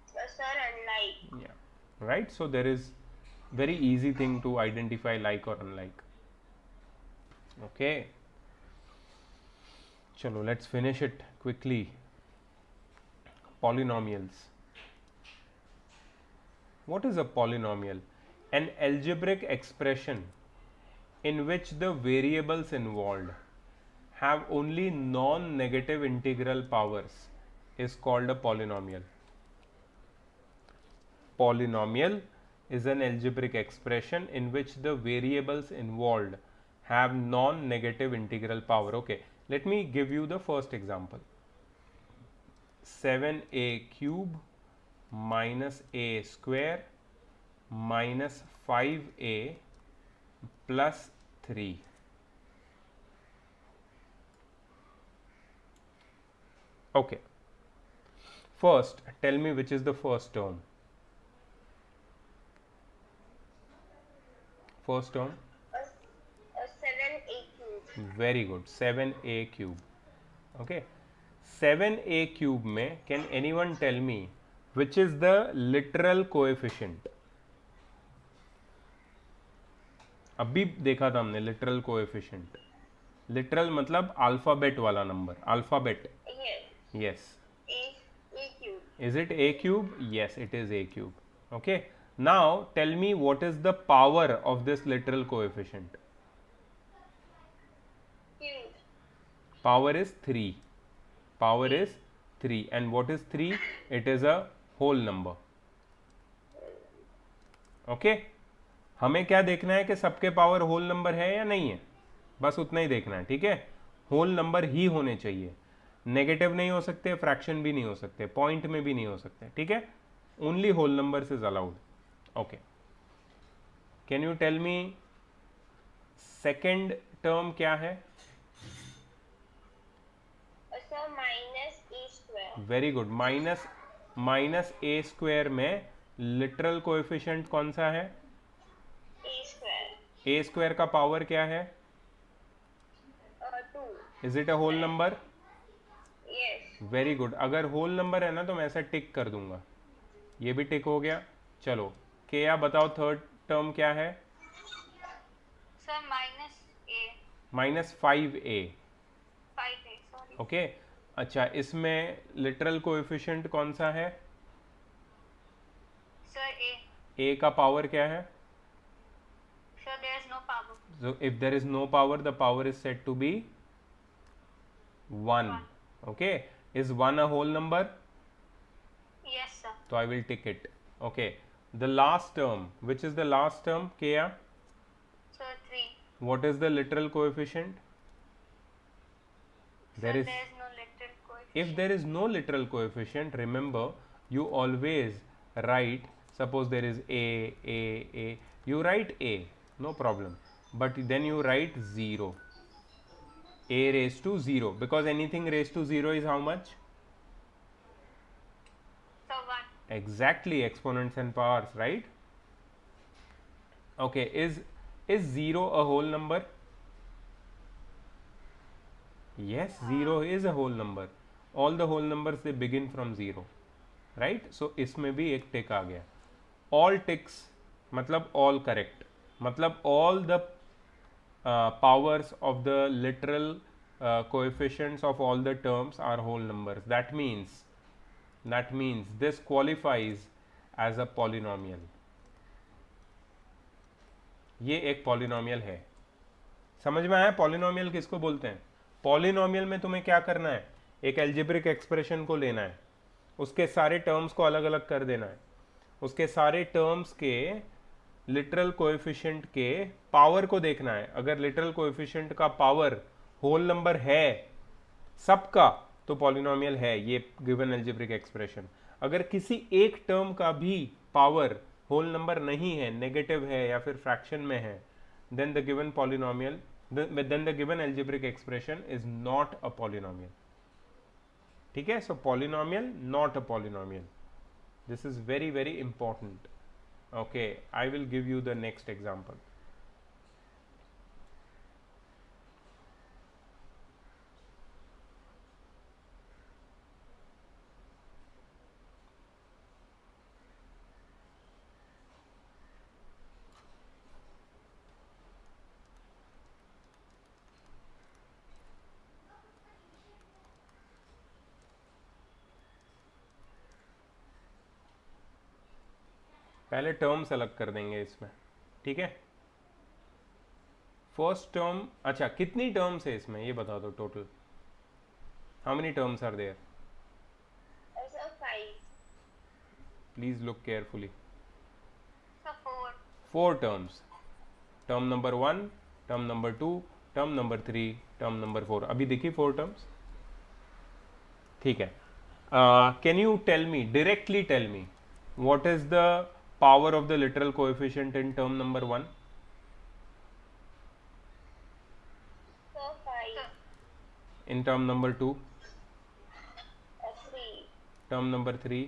Sir, unlike. Yeah. Right. So there is very easy thing to identify like or unlike. Okay. Chalo, let's finish it quickly. Polynomials. What is a polynomial? An algebraic expression in which the variables involved have only non-negative integral powers is called a polynomial. Polynomial is an algebraic expression in which the variables involved have non-negative integral power. Okay, let me give you the first example. 7a³ minus a² minus 5a plus 3. Okay, first tell me which is the first term. First term? 7a³. Very good, 7a³. Okay, 7a³ में can anyone tell me which is the literal coefficient? अभी देखा था हमने literal coefficient. Literal मतलब alphabet वाला number. Alphabet. Yes. Yes. A cube. Is it a cube? Yes, it is a cube. Okay. Now tell me what is the power of this literal coefficient. Cube. Power is 3. Power is 3. And what is 3? It is a whole number. Okay. हमें क्या देखना है कि सबके power whole number है या नहीं है, बस उतना ही देखना है. ठीक है, होल नंबर ही होने चाहिए. नेगेटिव नहीं हो सकते, फ्रैक्शन भी नहीं हो सकते, पॉइंट में भी नहीं हो सकते. ठीक है, only whole number is allowed. Okay, can you tell me second term क्या है? So minus a square. Very good. Minus a square में लिटरल कोएफिशिएंट कौन सा है? A square. ए स्क्वायर का पावर क्या है? 2. Is it a whole number? Yes. Very good. अगर होल नंबर है ना तो मैं ऐसा टिक कर दूंगा. ये भी टिक हो गया. चलो केया बताओ थर्ड टर्म क्या है? Sir, minus a. -5a. 5a. Sorry. Okay. अच्छा, इसमें लिटरल कोएफिशिएंट कौन सा है? Sir, a. a का पावर क्या है? Sir, there is no power. So if there is no power, the power is said to be 1. Okay. Is 1 a whole number? Yes, sir. So I will tick it. Okay. The last term. Which is the last term, Kea? Sir, 3. What is the literal coefficient? Sir, there is no literal coefficient. If there is no literal coefficient, remember you always write, suppose there is a, you write a, no problem. But then you write 0. A raised to 0, because anything raised to 0 is how much? So 1. Exactly, exponents and powers, right? Okay, is 0 a whole number? Yes, 0 is a whole number. All the whole numbers they begin from 0, right? So इसमें भी एक टिक आ गया. All ticks मतलब all correct, मतलब all the powers of the literal coefficients of all the terms are whole numbers. That means this qualifies as a polynomial. ये एक polynomial है. समझ में आया polynomial किसको बोलते हैं? पॉलिनोमियल में तुम्हें क्या करना है? एक एल्जेब्रिक एक्सप्रेशन को लेना है, उसके सारे टर्म्स को अलग अलग कर देना है, उसके सारे टर्म्स के लिटरल कोएफिशिएंट के पावर को देखना है. अगर लिटरल कोएफिशिएंट का पावर होल नंबर है सबका तो पॉलिनोमियल है ये गिवन एल्जेब्रिक एक्सप्रेशन. अगर किसी एक टर्म का भी पावर होल नंबर नहीं है, नेगेटिव है या फिर फ्रैक्शन में है, then the given polynomial, then the given algebraic expression is not a polynomial. ठीक है, so polynomial not a polynomial. This is very very important. Okay, I will give you the next example. पहले terms अलग कर देंगे इसमें. ठीक है, first term. अच्छा, कितनी टर्म्स है इसमें ये बता दो total. How many terms are there? So 5. Please look carefully. So 4. 4 terms. Term number 1, term number 2, term number 3, term number 4. अभी देखिए 4 टर्म्स. ठीक है, can you tell me, directly tell me, what is the power of the literal coefficient in term number 1? So 5. In term number 2? 3. Term number 3?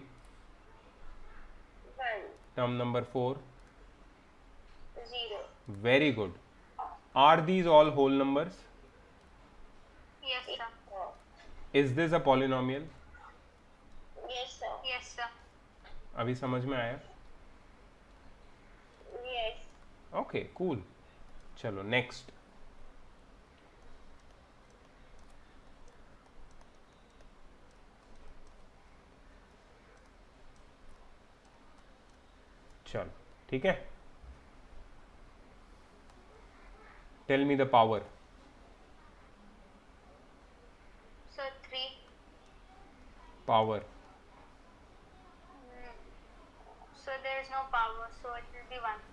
1. Term number 4? 0. Very good. Are these all whole numbers? Yes, sir. Is this a polynomial? Yes, sir. Yes, sir. अभी समझ में आया? Yes. Okay, cool. चलो next. चलो ठीक है. Tell me the power. So 3. Power. So there is no power, so it will be 1.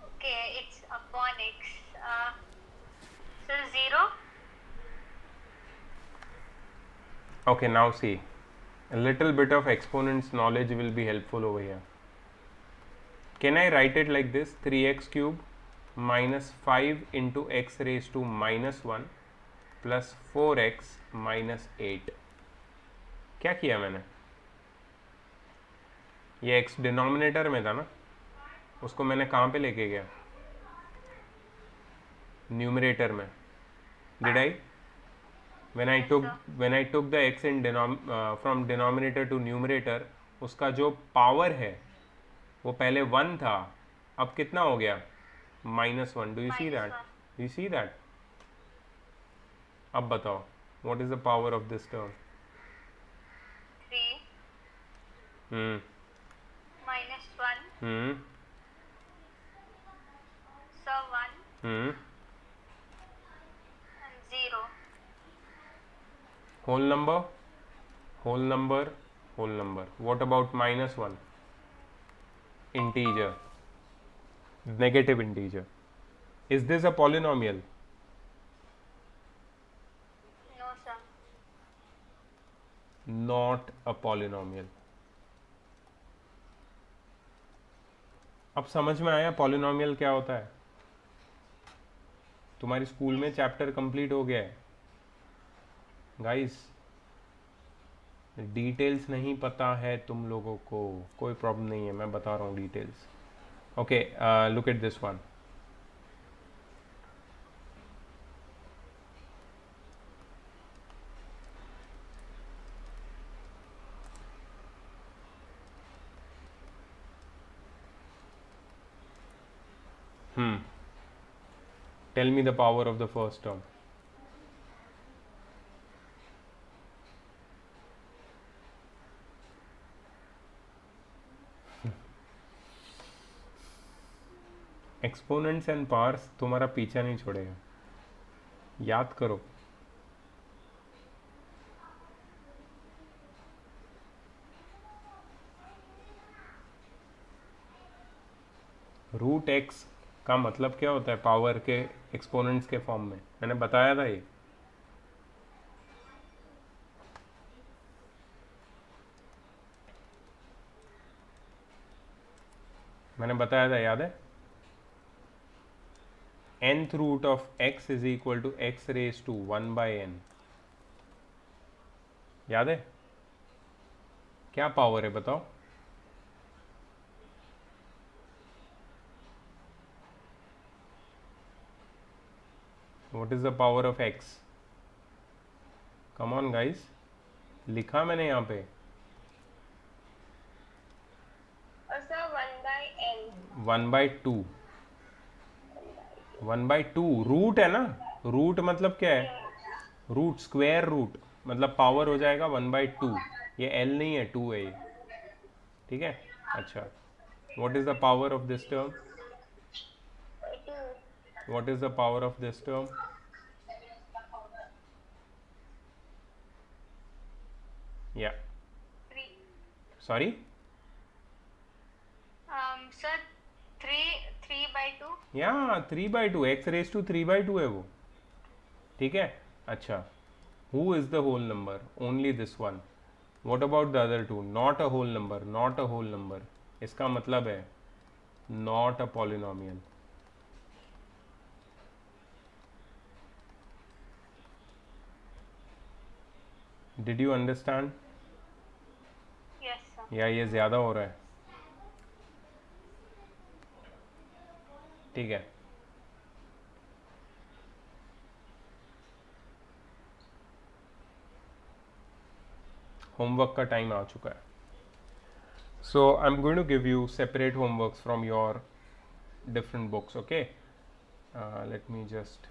Okay, it's upon x. So 0. Okay, now see, a little bit of exponents knowledge will be helpful over here. Can I write it like this? 3x cube minus 5 into x raised to minus 1 plus 4x minus 8. क्या किया मैंने? ये x denominator में था ना, उसको मैंने कहाँ पे लेके गया? न्यूमरेटर में. Did I? When I took the x in from denominator to numerator, उसका जो पावर है वो पहले 1 था, अब कितना हो गया? -1. Do you see that? Do you see that? अब बताओ, what is the power of this term? 3 minus 1. So 1 and 0. Whole number, whole number, whole number. What about -1? Integer, negative integer. Is this a polynomial? No, sir. Not a polynomial. अब समझ में आया polynomial क्या होता है? तुम्हारी school में chapter complete हो गया है गाइस. डिटेल्स नहीं पता है तुम लोगों को, कोई प्रॉब्लम नहीं है, मैं बता रहा हूँ details. Okay, look at this one. Tell me the power of the first term. Exponents and powers तुम्हारा पीछा नहीं छोड़ेगा, याद करो. रूट एक्स का मतलब क्या होता है? पावर के एक्सपोनेंट्स के फॉर्म में. मैंने बताया था ये. मैंने बताया था, याद है? nth root of x is equal to x raise to 1/n. याद है? क्या पावर है बताओ? What is the power of x? Come on guys, लिखा मैंने यहाँ पे. Also 1/n. 1/2. 1/2 रूट है ना. रूट मतलब क्या है? रूट, स्क्वायर रूट मतलब पावर हो जाएगा 1/2. ये l नहीं है, 2 है ये. ठीक है. अच्छा, what is the power of this term? 2. What is the power of this term? या 3. Sorry, Sir, 3/2. या 3/2. x रेज टू 3/2 है वो. ठीक है. अच्छा, who is the whole number? Only this one. What about the other two? Not a whole number, not a whole number. इसका मतलब है not a polynomial. Did you understand? Yes, sir. या ये ज़्यादा हो रहा है? ठीक है. होमवर्क का टाइम आ चुका है. So I'm going to give you separate homeworks from your different books. Okay, let me just